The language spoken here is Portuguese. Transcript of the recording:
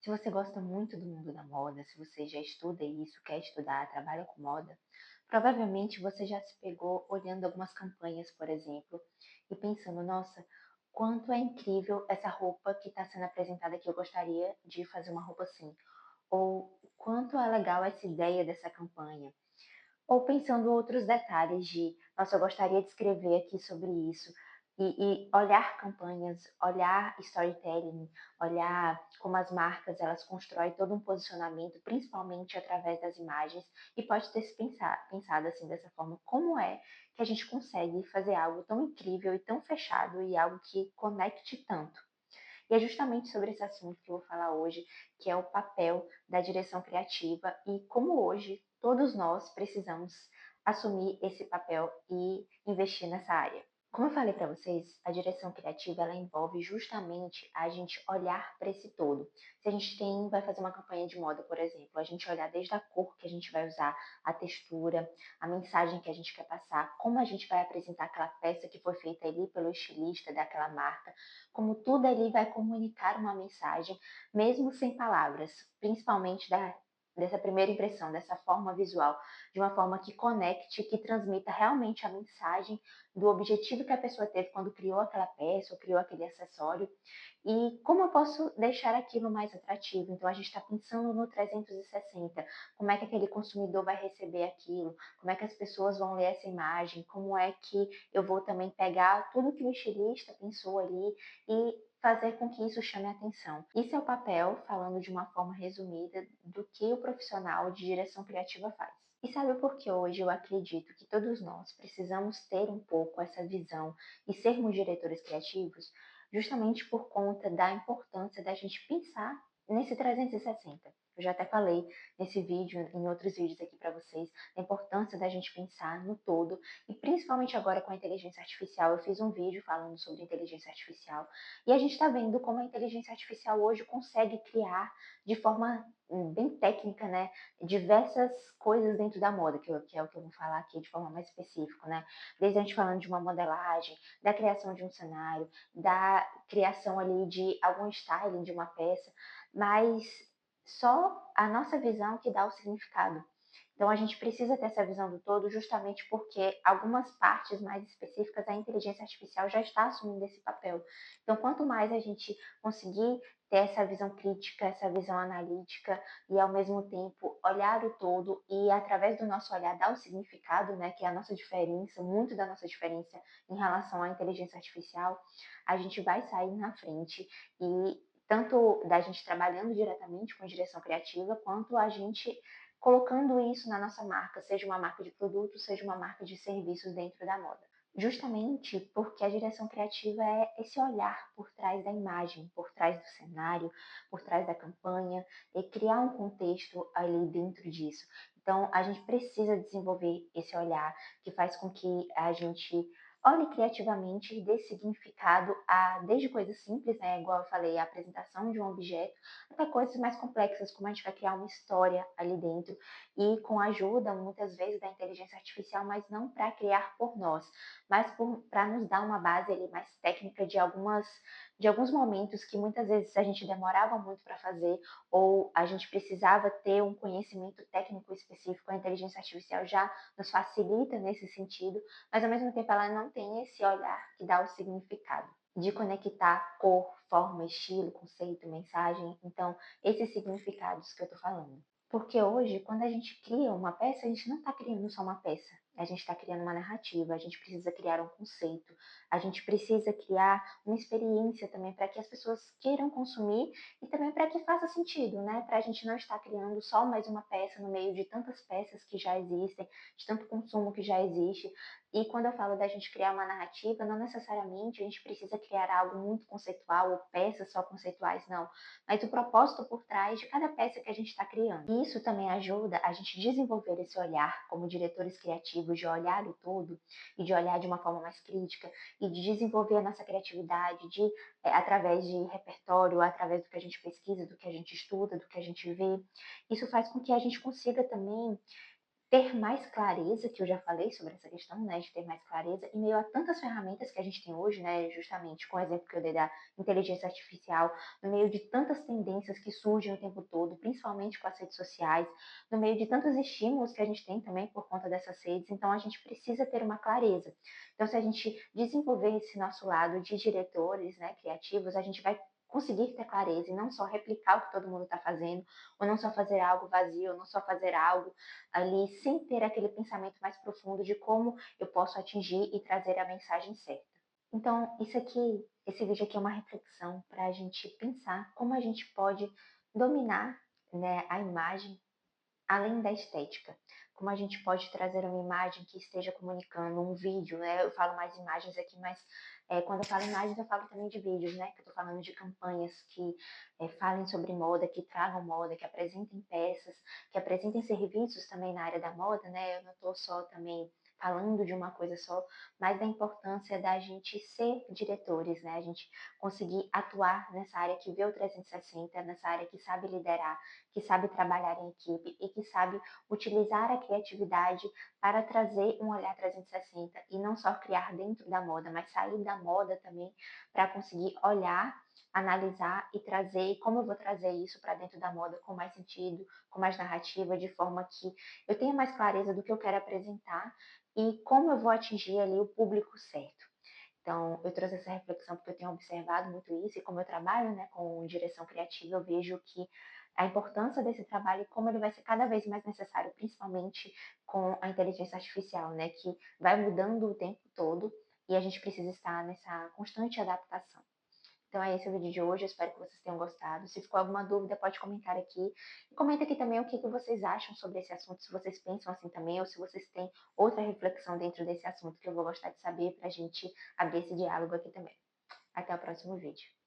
Se você gosta muito do mundo da moda, se você já estuda isso, quer estudar, trabalha com moda, provavelmente você já se pegou olhando algumas campanhas, por exemplo, e pensando, nossa, quanto é incrível essa roupa que está sendo apresentada aqui, eu gostaria de fazer uma roupa assim. Ou quanto é legal essa ideia dessa campanha. Ou pensando outros detalhes de, nossa, eu gostaria de escrever aqui sobre isso. E olhar campanhas, olhar storytelling, olhar como as marcas elas constroem todo um posicionamento, principalmente através das imagens, e pode ter se pensado assim dessa forma, como é que a gente consegue fazer algo tão incrível e tão fechado e algo que conecte tanto. E é justamente sobre esse assunto que eu vou falar hoje, que é o papel da direção criativa e como hoje todos nós precisamos assumir esse papel e investir nessa área. Como eu falei para vocês, a direção criativa ela envolve justamente a gente olhar para esse todo. Se a gente vai fazer uma campanha de moda, por exemplo, a gente olhar desde a cor que a gente vai usar, a textura, a mensagem que a gente quer passar, como a gente vai apresentar aquela peça que foi feita ali pelo estilista daquela marca, como tudo ali vai comunicar uma mensagem, mesmo sem palavras, principalmente dessa primeira impressão, dessa forma visual, de uma forma que conecte, que transmita realmente a mensagem do objetivo que a pessoa teve quando criou aquela peça ou criou aquele acessório e como eu posso deixar aquilo mais atrativo. Então a gente está pensando no 360, como é que aquele consumidor vai receber aquilo, como é que as pessoas vão ler essa imagem, como é que eu vou também pegar tudo que o estilista pensou ali e fazer com que isso chame a atenção. Isso é o papel, falando de uma forma resumida, do que o profissional de direção criativa faz. E sabe por que hoje eu acredito que todos nós precisamos ter um pouco essa visão e sermos diretores criativos? Justamente por conta da importância da gente pensar nesse 360. Eu já até falei nesse vídeo, em outros vídeos aqui para vocês, a importância da gente pensar no todo e principalmente agora com a inteligência artificial. Eu fiz um vídeo falando sobre inteligência artificial e a gente está vendo como a inteligência artificial hoje consegue criar de forma bem técnica, né, diversas coisas dentro da moda, que é o que eu vou falar aqui de forma mais específica, né, desde a gente falando de uma modelagem, da criação de um cenário, da criação ali de algum styling de uma peça, mas só a nossa visão que dá o significado. Então a gente precisa ter essa visão do todo justamente porque algumas partes mais específicas a inteligência artificial já está assumindo esse papel. Então quanto mais a gente conseguir ter essa visão crítica, essa visão analítica e ao mesmo tempo olhar o todo e através do nosso olhar dar o significado, né, que é a nossa diferença, muito da nossa diferença em relação à inteligência artificial, a gente vai sair na frente e tanto da gente trabalhando diretamente com direção criativa, quanto a gente colocando isso na nossa marca, seja uma marca de produto, seja uma marca de serviços dentro da moda. Justamente porque a direção criativa é esse olhar por trás da imagem, por trás do cenário, por trás da campanha, e criar um contexto ali dentro disso. Então, a gente precisa desenvolver esse olhar que faz com que a gente olhe criativamente e dê significado a desde coisas simples, né, igual eu falei, a apresentação de um objeto, até coisas mais complexas, como a gente vai criar uma história ali dentro e com a ajuda, muitas vezes, da inteligência artificial, mas não para criar por nós, mas para nos dar uma base ali mais técnica de alguns momentos que muitas vezes a gente demorava muito para fazer ou a gente precisava ter um conhecimento técnico específico, a inteligência artificial já nos facilita nesse sentido, mas ao mesmo tempo ela não tem esse olhar que dá o significado de conectar cor, forma, estilo, conceito, mensagem. Então, esses significados que eu tô falando. Porque hoje, quando a gente cria uma peça, a gente não está criando só uma peça. A gente está criando uma narrativa, a gente precisa criar um conceito, a gente precisa criar uma experiência também para que as pessoas queiram consumir e também para que faça sentido, né? Para a gente não estar criando só mais uma peça no meio de tantas peças que já existem, de tanto consumo que já existe. E quando eu falo da gente criar uma narrativa, não necessariamente a gente precisa criar algo muito conceitual ou peças só conceituais, não. Mas o propósito por trás de cada peça que a gente está criando. E isso também ajuda a gente desenvolver esse olhar como diretores criativos, de olhar o todo e de olhar de uma forma mais crítica e de desenvolver a nossa criatividade através de repertório, através do que a gente pesquisa, do que a gente estuda, do que a gente vê. Isso faz com que a gente consiga também ter mais clareza, que eu já falei sobre essa questão, né, de ter mais clareza, em meio a tantas ferramentas que a gente tem hoje, né, justamente com o exemplo que eu dei da inteligência artificial, no meio de tantas tendências que surgem o tempo todo, principalmente com as redes sociais, no meio de tantos estímulos que a gente tem também por conta dessas redes, então a gente precisa ter uma clareza. Então, se a gente desenvolver esse nosso lado de diretores, né, criativos, a gente vai conseguir ter clareza e não só replicar o que todo mundo está fazendo, ou não só fazer algo vazio, ou não só fazer algo ali sem ter aquele pensamento mais profundo de como eu posso atingir e trazer a mensagem certa. Então, esse vídeo aqui é uma reflexão para a gente pensar como a gente pode dominar, né, a imagem além da estética. Como a gente pode trazer uma imagem que esteja comunicando, um vídeo, né? Eu falo mais imagens aqui, mas quando eu falo imagens, eu falo também de vídeos, né? Que eu tô falando de campanhas que falem sobre moda, que tragam moda, que apresentem peças, que apresentem serviços também na área da moda, né? Eu não tô só também falando de uma coisa só, mas da importância da gente ser diretores, né? A gente conseguir atuar nessa área que vê o 360, nessa área que sabe liderar, que sabe trabalhar em equipe e que sabe utilizar a criatividade para trazer um olhar 360 e não só criar dentro da moda, mas sair da moda também para conseguir olhar, analisar e trazer como eu vou trazer isso para dentro da moda com mais sentido, com mais narrativa, de forma que eu tenha mais clareza do que eu quero apresentar e como eu vou atingir ali o público certo. Então, eu trouxe essa reflexão porque eu tenho observado muito isso e como eu trabalho, né, com direção criativa, eu vejo que a importância desse trabalho e como ele vai ser cada vez mais necessário, principalmente com a inteligência artificial, né, que vai mudando o tempo todo e a gente precisa estar nessa constante adaptação. Então é esse o vídeo de hoje, eu espero que vocês tenham gostado. Se ficou alguma dúvida, pode comentar aqui. E comenta aqui também o que vocês acham sobre esse assunto, se vocês pensam assim também, ou se vocês têm outra reflexão dentro desse assunto que eu vou gostar de saber para a gente abrir esse diálogo aqui também. Até o próximo vídeo.